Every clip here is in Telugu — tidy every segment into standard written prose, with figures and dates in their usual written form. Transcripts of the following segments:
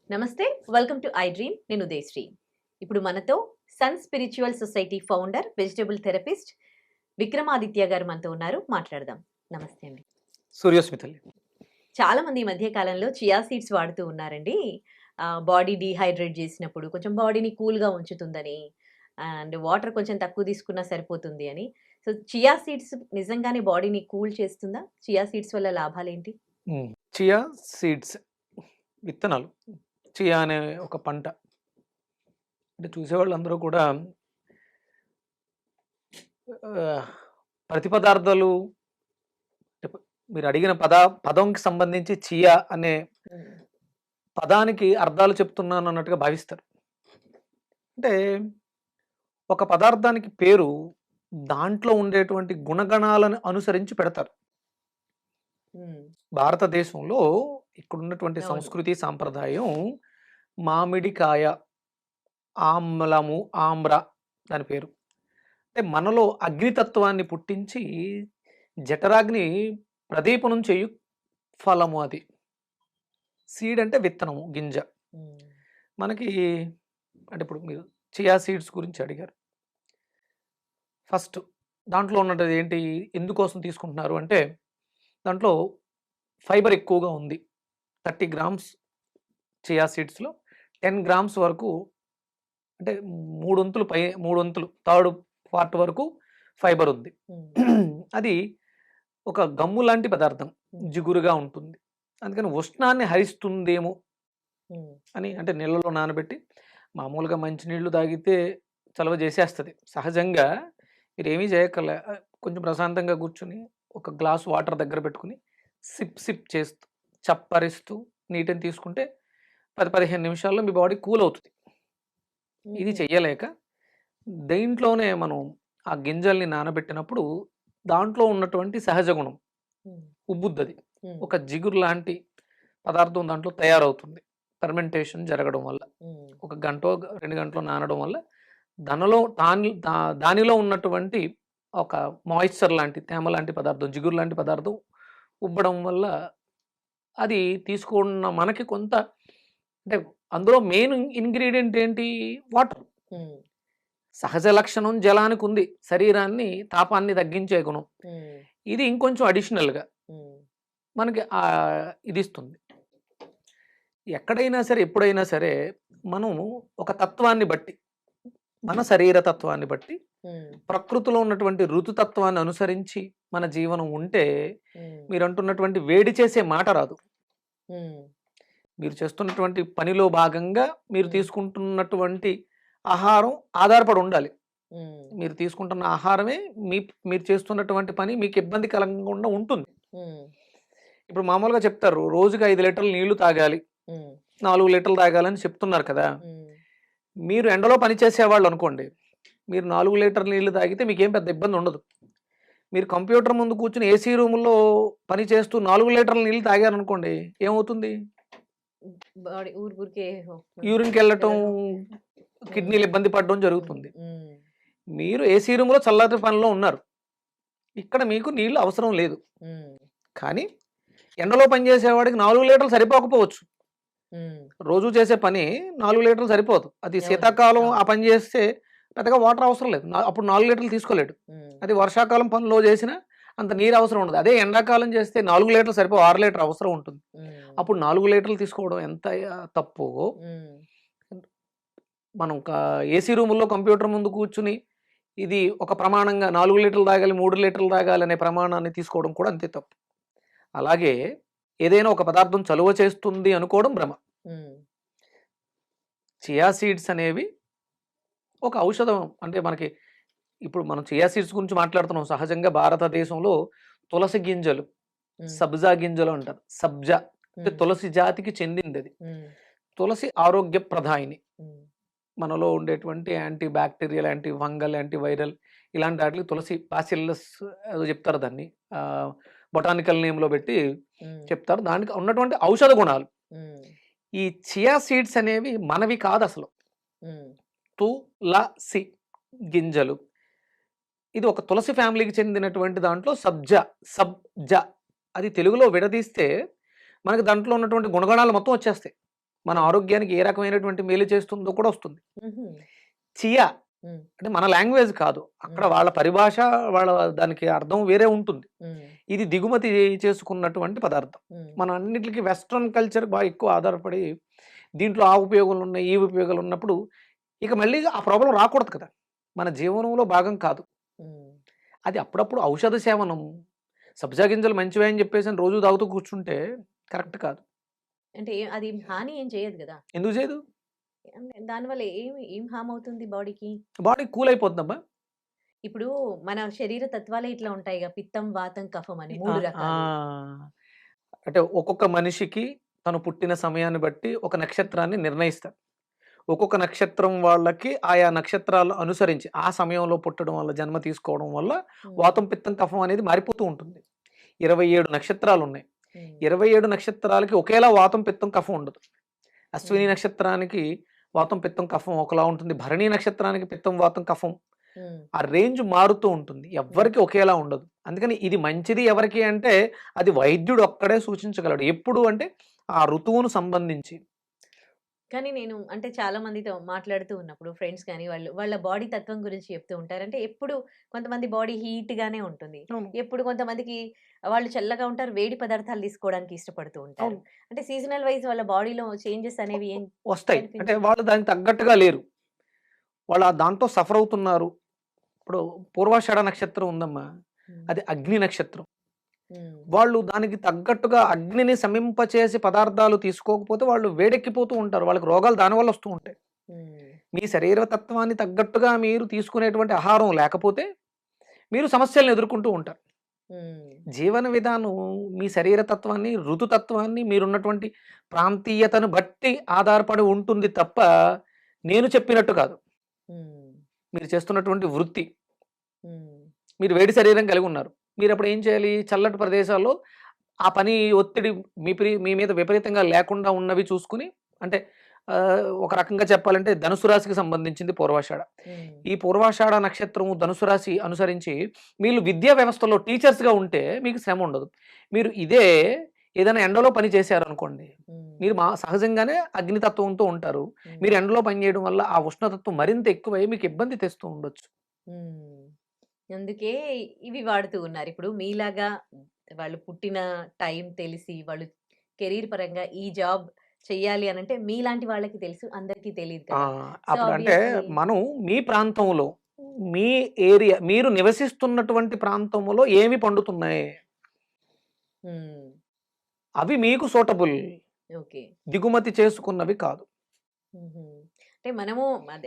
నమస్తే, వెల్కమ్ టు ఐ డ్రీమ్. నేను ఉదయశ్రీ. ఇప్పుడు మనతో sun spiritual society founder, vegetable therapist Vikramaditya గారు మనతో ఉన్నారు. మాట్లాడదాం. నమస్తే అండి. సూర్యోస్మితల్లి. చాలా మంది ఈ మధ్య కాలంలో చియా సీడ్స్ వాడుతూ ఉన్నారండి. బాడీ డీహైడ్రేట్ చేసినప్పుడు కొంచెం బాడీని కూల్గా ఉంచుతుందని, అండ్ వాటర్ కొంచెం తక్కువ తీసుకున్నా సరిపోతుంది అని. సో చియా సీడ్స్ నిజంగానే బాడీని కూల్ చేస్తుందా? చియా సీడ్స్ వల్ల లాభాలు ఏంటి? చియా సీడ్స్ విత్తనాలు, చియా అనే ఒక పంట. అంటే చూసేవాళ్ళందరూ కూడా ప్రతి పదార్థాలు మీరు అడిగిన పదంకి సంబంధించి చియా అనే పదానికి అర్థాలు చెప్తున్నాను అన్నట్టుగా భావిస్తారు. అంటే ఒక పదార్థానికి పేరు దాంట్లో ఉండేటువంటి గుణగణాలను అనుసరించి పెడతారు. భారతదేశంలో ఇక్కడ ఉన్నటువంటి సంస్కృతి సాంప్రదాయం మామిడికాయ, ఆమ్లము, ఆమ్ర దాని పేరు. అంటే మనలో అగ్నితత్వాన్ని పుట్టించి జఠరాగ్ని ప్రదీపనం చేయు ఫలము అది. సీడ్ అంటే విత్తనము, గింజ. మనకి అంటే ఇప్పుడు మీరు చియా సీడ్స్ గురించి అడిగారు. ఫస్ట్ దాంట్లో ఉన్నది ఏంటి, ఎందుకోసం తీసుకుంటున్నారు అంటే దాంట్లో ఫైబర్ ఎక్కువగా ఉంది. 30 గ్రామ్స్ చియా సీడ్స్లో 10 గ్రామ్స్ వరకు, అంటే 3 వంతులు థర్డ్ పార్ట్ వరకు ఫైబర్ ఉంది. అది ఒక గమ్ము లాంటి పదార్థం, జిగురుగా ఉంటుంది. అందుకని ఉష్ణాన్ని హరిస్తుందేమో అని, అంటే నీళ్ళలో నానబెట్టి మామూలుగా మంచినీళ్ళు తాగితే చలవ చేసేస్తుంది. సహజంగా మీరు ఏమీ చేయక్కర్లే, కొంచెం ప్రశాంతంగా కూర్చుని ఒక గ్లాస్ వాటర్ దగ్గర పెట్టుకుని సిప్ చేస్తూ చప్పరిస్తూ నీటిని తీసుకుంటే 10-15 నిమిషాల్లో మీ బాడీ కూల్ అవుతుంది. ఇది చెయ్యలేక దేంట్లోనే మనం ఆ గింజల్ని నానబెట్టినప్పుడు దాంట్లో ఉన్నటువంటి సహజ గుణం ఉబ్బుద్దది, ఒక జిగురు లాంటి పదార్థం దాంట్లో తయారవుతుంది. ఫెర్మెంటేషన్ జరగడం వల్ల, 1 గంట 2 గంటలో నానడం వల్ల దానిలో ఉన్నటువంటి ఒక మాయిశ్చర్ లాంటి, తేమ లాంటి పదార్థం, జిగురు లాంటి పదార్థం ఉబ్బడం వల్ల అది తీసుకున్న మనకి కొంత, అంటే అందులో మెయిన్ ఇంగ్రీడియంట్ ఏంటి, వాటర్. సహజ లక్షణం జలానికి ఉంది, శరీరాన్ని తాపాన్ని తగ్గించే గుణం. ఇది ఇంకొంచెం అడిషనల్గా మనకి ఇది ఇస్తుంది. ఎక్కడైనా సరే, ఎప్పుడైనా సరే మనం ఒక తత్వాన్ని బట్టి, మన శరీర తత్వాన్ని బట్టి, ప్రకృతిలో ఉన్నటువంటి ఋతుతత్వాన్ని అనుసరించి మన జీవనం ఉంటే మీరు అంటున్నటువంటి వేడి చేసే మాట రాదు. మీరు చేస్తున్నటువంటి పనిలో భాగంగా మీరు తీసుకుంటున్నటువంటి ఆహారం ఆధారపడి ఉండాలి. మీరు తీసుకుంటున్న ఆహారమే మీరు చేస్తున్నటువంటి పని మీకు ఇబ్బంది కలగకుండా ఉంటుంది. ఇప్పుడు మామూలుగా చెప్తారు రోజుకి 5 లీటర్లు నీళ్లు తాగాలి, 4 లీటర్లు తాగాలని చెప్తున్నారు కదా. మీరు ఎండలో పనిచేసేవాళ్ళు అనుకోండి, మీరు 4 లీటర్ల నీళ్లు తాగితే మీకేం పెద్ద ఇబ్బంది ఉండదు. మీరు కంప్యూటర్ ముందు కూర్చుని ఏసీ రూముల్లో పని చేస్తూ 4 లీటర్ల నీళ్లు తాగారనుకోండి, ఏమవుతుంది, యూరిన్కి వెళ్ళటం, కిడ్నీలు ఇబ్బంది పడడం జరుగుతుంది. మీరు ఏసీ రూమ్లో చల్లటి పనిలో ఉన్నారు, ఇక్కడ మీకు నీళ్లు అవసరం లేదు. కానీ ఎండలో పనిచేసేవాడికి 4 లీటర్లు సరిపోకపోవచ్చు. రోజు చేసే పని 4 లీటర్లు సరిపోదు. అది శీతాకాలం ఆ పని చేస్తే పెద్దగా వాటర్ అవసరం లేదు, అప్పుడు 4 లీటర్లు తీసుకోలేడు. అది వర్షాకాలం పనిలో చేసినా అంత నీరు అవసరం ఉండదు. అదే ఎండాకాలం చేస్తే 4 లీటర్లు సరిపో 6 లీటర్ అవసరం ఉంటుంది. అప్పుడు 4 లీటర్లు తీసుకోవడం ఎంత తప్పు. మనం ఏసీ రూముల్లో కంప్యూటర్ ముందు కూర్చుని ఇది ఒక ప్రమాణంగా 4 లీటర్లు తాగాలి, 3 లీటర్లు తాగాలి అనే ప్రమాణాన్ని తీసుకోవడం కూడా అంతే తప్పు. అలాగే ఏదైనా ఒక పదార్థం చలువ చేస్తుంది అనుకోవడం భ్రమ. చియా సీడ్స్ అనేవి ఒక ఔషధం. అంటే మనకి ఇప్పుడు మనం చియా సీడ్స్ గురించి మాట్లాడుతున్నాం. సహజంగా భారతదేశంలో తులసి గింజలు, సబ్జా గింజలు అంటారు. సబ్జా అంటే తులసి జాతికి చెందింది. అది తులసి ఆరోగ్య ప్రధాయిని. మనలో ఉండేటువంటి anti bacterial, anti fungal, anti viral ఇలాంటి వాటికి తులసి, బాసిల్లస్ ఏదో చెప్తారు, దాన్ని బొటానికల్ నేమ్లో పెట్టి చెప్తారు. దానికి ఉన్నటువంటి ఔషధ గుణాలు. ఈ చియా సీడ్స్ అనేవి మనవి కాదు అసలు. తులసి గింజలు ఇది ఒక తులసి ఫ్యామిలీకి చెందినటువంటి దాంట్లో సబ్జ అది తెలుగులో విడదీస్తే మనకి దాంట్లో ఉన్నటువంటి గుణగణాలు మొత్తం వచ్చేస్తాయి. మన ఆరోగ్యానికి ఏ రకమైనటువంటి మేలు చేస్తుందో కూడా వస్తుంది. హుహు. చియా హ్మ్. అంటే మన లాంగ్వేజ్ కాదు. అక్కడ హ్మ్. వాళ్ళ పరిభాష, వాళ్ళ దానికి అర్థం వేరే ఉంటుంది. హ్మ్. ఇది దిగుమతి చేసుకున్నటువంటి పదార్థం. హ్మ్. మనం అన్నిట్లికి వెస్ట్రన్ కల్చర్ బాగా ఎక్కువ ఆధారపడి దీంట్లో ఆ ఉపయోగాలు ఉన్నాయి, ఈ ఉపయోగాలు ఉన్నప్పుడు ఇక మళ్ళీ ఆ ప్రాబ్లమ్ రాకూడదు కదా! మన జీవనంలో భాగం కాదు. హ్మ్. అది అప్పుడప్పుడు ఔషధ సేవనం, సబ్జా గింజలు మంచివే అని చెప్పేసని రోజు తాగుతూ కూర్చుంటే కరెక్ట్ కాదు. అంటే అది హాని ఏం చేయదు గదా! ఎందుకు చేయదు? అంటే దానివల్ల ఏం హార్మ్ అవుతుంది బాడీకి? బాడీ కూల్ అయిపోతుందమ్మా. ఇప్పుడు మన శరీర తత్వాలే ఇట్లా ఉంటాయిగా. పిత్తం, వాతం, కఫం అని ఆ! 3 ఆ! రకాలు. అంటే ఒక్కొక్క మనిషికి తను పుట్టిన సమయాన్ని బట్టి ఒక నక్షత్రాన్ని నిర్ణయిస్తారు. ఒక్కొక్క నక్షత్రం వాళ్ళకి ఆయా నక్షత్రాలు అనుసరించి ఆ సమయంలో పుట్టడం వల్ల, జన్మ తీసుకోవడం వల్ల హ్మ్. వాతం, పిత్తం, కఫం అనేది మారిపోతూ ఉంటుంది. 27 నక్షత్రాలున్నాయి. హ్మ్. 27 నక్షత్రాలకి ఒకేలా వాతం, పిత్తం, కఫం ఉండదు. అశ్విని హ్మ్. నక్షత్రానికి వాతం, పిత్తం, కఫం ఒకలా ఉంటుంది. భరణి నక్షత్రానికి పిత్తం, వాతం, కఫం హ్మ్. ఆ రేంజ్ మారుతూ ఉంటుంది. హ్మ్. ఎవ్వరికీ ఒకేలా ఉండదు. అందుకని ఇది మంచిది ఎవరికి అంటే అది వైద్యుడు ఒక్కడే సూచించగలడు. ఎప్పుడు అంటే ఆ ఋతువును సంబంధించి. కానీ నేను అంటే చాలా మందితో మాట్లాడుతూ ఉన్నప్పుడు ఫ్రెండ్స్ గాని వాళ్ళ బాడీ తత్వం గురించి చెప్తూ ఉంటారు. అంటే ఎప్పుడు కొంతమంది బాడీ హీట్‌గానే ఉంటుంది. అవును. ఎప్పుడు కొంతమందికి వాళ్ళు చల్లగా ఉంటారు. వేడి పదార్థాలు తీసుకోవడానికి ఇష్టపడుతూ ఉంటారు. అవును. అంటే సీజనల్ వైస్ వాళ్ళ బాడీలో చేంజెస్ ఒ అనేవి ఒ ఏం వస్తాయి. అంటే కనిపించాయి? వాళ్ళు దానికి తగ్గట్టుగా లేరు. వాళ్ళు దాంతో సఫర్ అవుతున్నారు. ఇప్పుడు పూర్వాషాఢ నక్షత్రం ఉందమ్మా. హ్మ్. అది అగ్ని నక్షత్రం. హ్మ్. వాళ్ళు దానికి తగ్గట్టుగా అగ్నిని శమింపచేసి పదార్థాలు తీసుకోకపోతే వాళ్ళు వేడెక్కిపోతూ ఉంటారు. వాళ్ళకి రోగాలు దానివల్ల వస్తూ ఉంటాయి. హ్మ్. మీ శరీర తత్వాన్ని తగ్గట్టుగా మీరు తీసుకునేటువంటి ఆహారం లేకపోతే మీరు సమస్యలను ఎదుర్కొంటూ ఉంటారు. హ్మ్. జీవన విధానం మీ శరీర తత్వాన్ని, ఋతుతత్వాన్ని, మీరున్నటువంటి ప్రాంతీయతను బట్టి ఆధారపడి ఉంటుంది తప్ప, నేను చెప్పినట్టు కాదు. హ్మ్. మీరు చేస్తున్నటువంటి వృత్తి. హ్మ్. మీరు వేడి శరీరం కలిగి ఉన్నారు. మీరప్పుడు ఏం చేయాలి? చల్లటి ప్రదేశాల్లో ఆ పని ఒత్తిడి మీ మీద విపరీతంగా లేకుండా ఉన్నవి చూసుకొని అంటే ఒక రకంగా చెప్పాలంటే ధనుసు రాశికి సంబంధించింది పూర్వాషాఢ. హ్మ్. ఈ పూర్వాషాఢ నక్షత్రము ధనుసు రాశి అనుసరించి వీళ్ళు విద్యా వ్యవస్థలో టీచర్స్‌గా ఉంటే మీకు శ్రమ ఉండదు. మీరు ఇదే ఏదైనా ఎండలో పని చేశారనుకోండి, హ్మ్. మీరు సహజంగానే అగ్నితత్వంతో ఉంటారు. హ్మ్. మీరు ఎండలో పని చేయడం వల్ల ఆ ఉష్ణతత్వం మరింత ఎక్కువై మీకు ఇబ్బంది తెస్తూ ఉండొచ్చు. హ్మ్. అందుకే ఇవి వాడుతూ ఉన్నారు. ఇప్పుడు మీలాగా వాళ్ళు పుట్టిన టైం తెలిసి, వాళ్ళు కెరీర్ పరంగా ఈ జాబ్ చెయ్యాలి అనంటే మీలాంటి వాళ్ళకి తెలుసు. అందరికీ తెలీదు ఆ! కదా! సో, అప్పుడు అంటే ఆబ్వియస్‌లీ మనం మీ ప్రాంతంలో, మీ ఏరియా మీరు నివసిస్తున్నటువంటి ప్రాంతంలో ఏమి పండుతున్నాయి? హ్మ్. అవి మీకు సూటబుల్. ఓకే. దిగుమతి చేసుకున్నవి కాదు. హుహు. అంటే మనము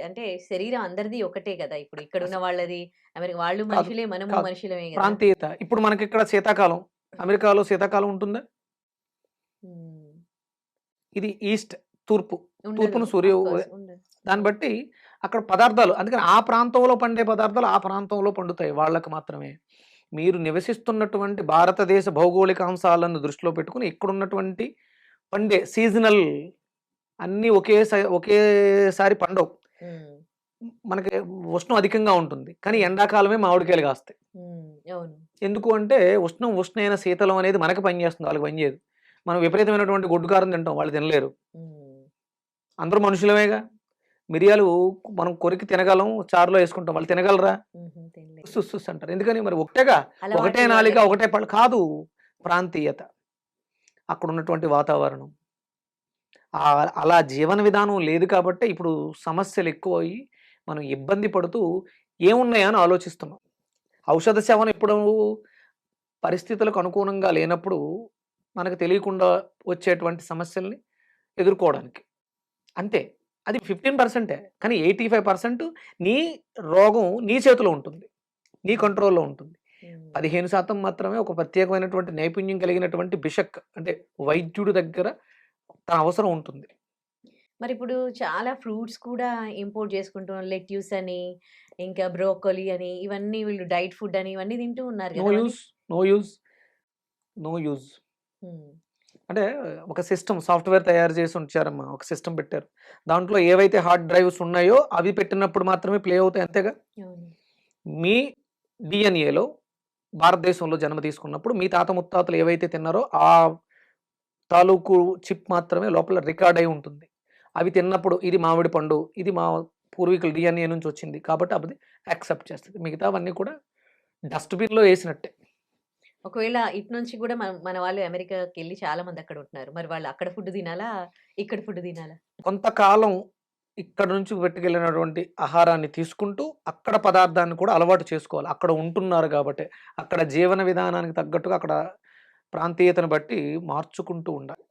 అంటే శరీరం అందరిది ఒకటే గదా! ఇప్పుడు అస ఇక్కడున్న వాళ్ళది వాళ్ళు కాదు. మనుషులే, మనము కాదు. మనుషులమే గదా! ప్రాంతీయత. ఇప్పుడు మనకిక్కడ శీతాకాలం. అమెరికాలో శీతాకాలం ఉంటుందా? హ్మ్. ఇది ఈస్ట్ తూర్పు. ఉండదు. తూర్పున సూర్య ఆఫ్‌కోర్స్ ఉండదు. దాన్ని హ్మ్. బట్టి అక్కడ పదార్థాలు అందుకని ఆ ప్రాంతంలో పండే పదార్థాలు ఆ ప్రాంతంలో పండుతాయి వాళ్ళకి మాత్రమే. మీరు నివసిస్తున్నటువంటి భారతదేశ భౌగోళిక అంశాలను దృష్టిలో పెట్టుకొని ఇక్కడున్నటువంటి పండే సీజనల్ అన్నీ ఒకేసారి పండవు. హ్మ్. మనకి ఉష్ణం అధికంగా ఉంటుంది. కానీ హ్మ్. ఎండాకాలమే మామిడికాయలు కాస్తాయి. హ్మ్. అవును. ఎందుకు అంటే ఉష్ణమైన శీతలం అనేది మనకి పనిచేస్తుంది. వాళ్ళకి పనిచేయదు. మనం విపరీతమైనటువంటి గొడ్డు కారం తింటాం. వాళ్ళు తినలేరు. హ్మ్. అందరూ మనుషులమేగా. మిరియాలు మనం కొరికి తినగలం. చారులో యేసుకుంటాం. వాళ్ళు తినగలరా? హుహు. తినలేరు. ఉస్ ఉస్ ఉస్ అంటారు. ఎందుకని మరి ఒకటేగా. ఒకటే అలవాటు నాలిక, వాళ్ళకి. ఒకటే పళ్ళు కాదు. ప్రాంతీయత. అక్కడున్నటువంటి వాతావరణం. అలా జీవన విధానం లేదు కాబట్టే ఇప్పుడు సమస్యలెక్కువయ్యి మనం ఇబ్బంది పడుతూ ఏమున్నాయా అని ఆలోచిస్తున్నాం. ఔషధ సేవనం ఎప్పుడు పరిస్థితులకు అనుకూలంగా లేనప్పుడు మనకు తెలియకుండా వచ్చేటువంటి సమస్యల్ని ఎదుర్కోవడానికి. అంతే. అది 15% కానీ 85% నీ రోగం నీ చేతిలో ఉంటుంది. నీ హ్మ్. కంట్రోల్‌లో ఉంటుంది. హ్మ్. 15% మాత్రమే ఒక ప్రత్యేకమైనటువంటి నైపుణ్యం కలిగినటువంటి బిషక్ అంటే వైద్యుడి దగ్గర తన అవసరం ఉంటుంది. మరిప్పుడు చాలా ఫ్రూట్స్ కూడా ఇంపోర్ట్ చేసుకుంటున్నారు. లెట్యూస్ అని, ఇంకా బ్రోకోలీ అని, ఇవన్నీ వీళ్ళు డైట్ ఫుడ్ అని ఇవన్నీ తింటూ ఉన్నారు నో గదా! అవన్నీ use, no use, no use. హ్మ్. అంటే ఒక సాఫ్ట్‌వేర్ తయారు చేసి ఉంచారమ్మా. ఒక సిస్టమ్ పెట్టారు. దాంట్లో ఏవైతే హార్డ్ డ్రైవ్స్ ఉన్నాయో అవి పెట్టినప్పుడు మాత్రమే ప్లే అవుతాయి అంతేగా. అవును. మీ డిఎన్ఏలో భారతదేశంలో జన్మ తీసుకున్నప్పుడు మీ తాత ముత్తాతలు ఏవైతే తిన్నారో ఆ తాలూకు చిప్ మాత్రమే లోపల రికార్డ్ అయి ఉంటుంది. అవి తిన్నప్పుడు ఇది మామిడి పండు, ఇది మా పూర్వీకుల డిఎన్ఏ నుంచి వచ్చింది కాబట్టి అది యాక్సెప్ట్ చేస్తుంది. మిగతావన్నీ కూడా డస్ట్‌బిన్‌లో ఏసినట్టే. ఒకవేళ ఇటు నుంచి కూడా మన వాళ్ళు అమెరికాకెళ్ళి చాలా మంది అక్కడ ఉంటున్నారు. మరి వాళ్ళు అక్కడ ఫుడ్ తినాలా? ఇక్కడ ఫుడ్ తినాలా? కొంతకాలం ఇక్కడ నుంచి పట్టుకెళ్ళినటువంటి ఆహారాన్ని తీసుకుంటూ అక్కడ పదార్థాన్ని కూడా అలవాటు చేసుకోవాలి. అక్కడ ఉంటున్నారు గాబట్టే. అక్కడ జీవన విధానానికి తగ్గట్టుగా అక్కడ ప్రాంతీయతను బట్టి మార్చుకుంటూ ఉండాలి.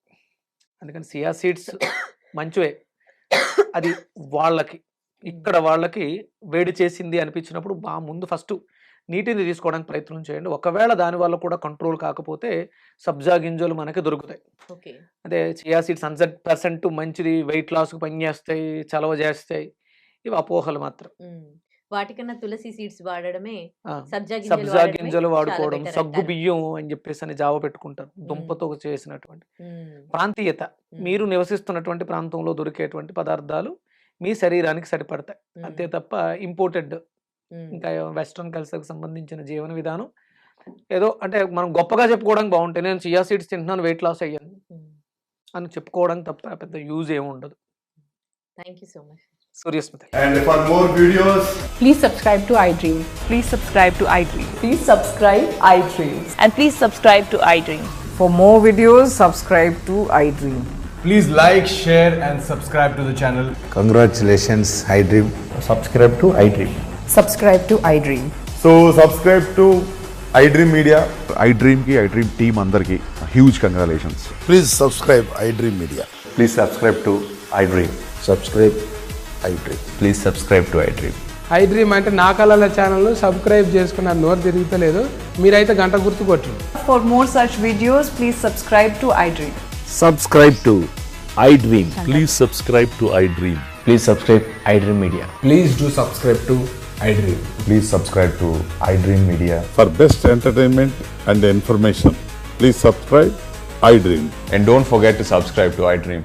అందుకని చియా సీడ్స్ మంచివే. అది వాళ్ళకి. ఇక్కడ వాళ్ళకి వేడి చేసింది అనిపించినప్పుడు ముందు ఫస్టు నీటిని తీసుకోవడానికి ప్రయత్నం చేయండి. ఒకవేళ దానివల్ల కూడా కంట్రోల్ కాకపోతే సబ్జా గింజలు మనకి దొరుకుతాయి. ఓకే. అదే చియా సీడ్స్ 100% మంచిది, వెయిట్ లాస్‌కి పనిచేస్తాయి, చలవ చేస్తాయి. ఇవి అపోహలు మాత్రం. వాటికన్నా తులసి సీడ్స్ వాడడమే, ఆ! సబ్జా గింజలు సబ్జా వాడడమే గింజలు చాలా వాడుకోవడం, బెటర్ సగ్గు అంటారు. బియ్యం అని చెప్పేసని జావ పెట్టుకుంటారు. హ్మ్. దుంపతో చేసినటువంటి. హ్మ్. ప్రాంతీయత. హ్మ్. మీరు నివసిస్తున్నటువంటి ప్రాంతంలో దొరికేటువంటి పదార్థాలు మీ శరీరానికి సరిపడతాయి. అంతే హ్మ్. తప్ప ఇంపోర్టెడ్ హ్మ్. ఇంకా వెస్టర్న్ కల్చర్‌కి సంబంధించిన జీవన విధానం ఏదో అంటే మనం గొప్పగా చెప్పుకోవడానికి బావుంటాయి. నేను చియా సీడ్స్ తింటున్నాను వెయిట్ లాస్ అయ్యాను హ్మ్. అని చెప్పుకోవడానికి తప్ప పెద్ద యూజ్ ఏమి ఉండదు. Thank you so much. Suryasmita. And for more videos, Please subscribe to iDream. Please subscribe to iDream. Please subscribe iDream. And please subscribe to iDream. For more videos, subscribe to iDream. please like, share, and subscribe to the channel. Congratulations, iDream. subscribe to iDream. Subscribe to iDream. So subscribe to iDream Media. iDream ki iDream team అందరికి huge congratulations. Please subscribe iDream Media. Please subscribe to iDream. Subscribe iDream. Please subscribe to iDream. iDream అంటే నా కళల ఛానల్ సబ్స్క్రైబ్ చేసుకున్న నోరు తిరుగుతలేదు, మీరైతే గంట గుర్తు కొట్టండి. For more such videos, please subscribe to iDream. Subscribe to iDream. Please subscribe to iDream. Please subscribe iDream Media. Please do subscribe to iDream. Please subscribe to iDream Media. For best entertainment and information, please subscribe iDream. And don't forget to subscribe to iDream.